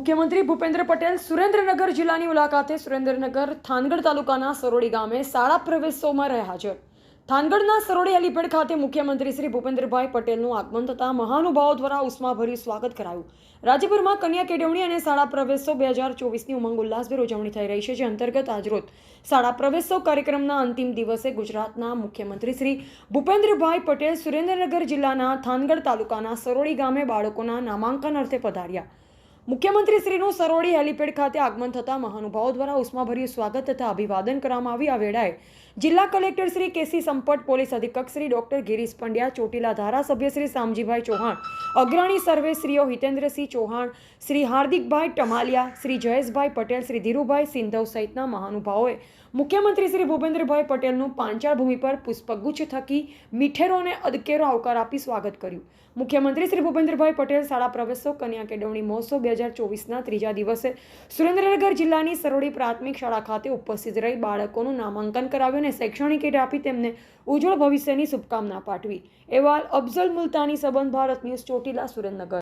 મુખ્યમંત્રી ભૂપેન્દ્ર પટેલ સુરેન્દ્રનગર જિલ્લાની મુલાકાતે સુરેન્દ્રનગર થાનગઢ તાલુકાના સરોડી ગામે શાળા પ્રવેશોત્સવમાં રહ્યા હાજર. થાનગઢના સરોડી હેલીપેડ ખાતે મુખ્યમંત્રી શ્રી ભૂપેન્દ્રભાઈ પટેલનું આગમન થતાં મહાનુભાવો દ્વારા ઉષ્માભર્યું સ્વાગત કરાયું. રાજ્યભરમાં કન્યા કેળવણી અને શાળા પ્રવેશોત્સવ 2024ની ઉમંગ ઉલ્લાસભેર ઉજવણી થઈ રહી છે, જે અંતર્ગત આજરોજ શાળા પ્રવેશોત્સવ કાર્યક્રમના અંતિમ દિવસે ગુજરાતના મુખ્યમંત્રી શ્રી ભૂપેન્દ્રભાઈ પટેલ સુરેન્દ્રનગર જિલ્લાના થાનગઢ તાલુકાના સરોડી ગામે બાળકોના નામાંકન અર્થે પધાર્યા. મુખ્યમંત્રી શ્રીનું સરોડી હેલીપેડ ખાતે આગમન થતાં મહાનુભાવો દ્વારા ઉષ્માભર્યું સ્વાગત તથા અભિવાદન કરવામાં આવ્યું. આ વેળાએ જિલ્લા કલેક્ટર શ્રી કેસી સંપટ, પોલીસ અધિક્ષક શ્રી ડોક્ટર ગિરીશ પંડ્યા, ચોટીલા ધારાસભ્ય શ્રી શામજીભાઈ ચૌહાણ, અગ્રણી સર્વેશ્રીઓ હિતેન્દ્રસિંહ ચૌહાણ, શ્રી હાર્દિકભાઈ ટમાલિયા, શ્રી જયેશભાઈ પટેલ, શ્રી ધીરુભાઈ સિંધવ સહિતના મહાનુભાવોએ મુખ્યમંત્રી શ્રી ભૂપેન્દ્રભાઈ પટેલનું પાંચાળ ભૂમિ પર પુષ્પગુચ્છ થકી મીઠેરો અને અદકેરો આવકાર આપી સ્વાગત કર્યું. મુખ્યમંત્રી શ્રી ભૂપેન્દ્રભાઈ પટેલ શાળા પ્રવેશોત્સવ કન્યા કેળવણી મહોત્સવ 2024ના ત્રીજા દિવસે સુરેન્દ્રનગર જિલ્લાની સરોડી પ્રાથમિક શાળા ખાતે ઉપસ્થિત રહી બાળકોનું નામાંકન કરાવ્યું અને શૈક્ષણિક કીટ આપી તેમને ઉજ્જવળ ભવિષ્યની શુભકામના પાઠવી. અહેવાલ અફઝલ મુલતાની, સંબંધ ભારત ન્યૂઝ, ચોટીલા, સુરેન્દ્રનગર.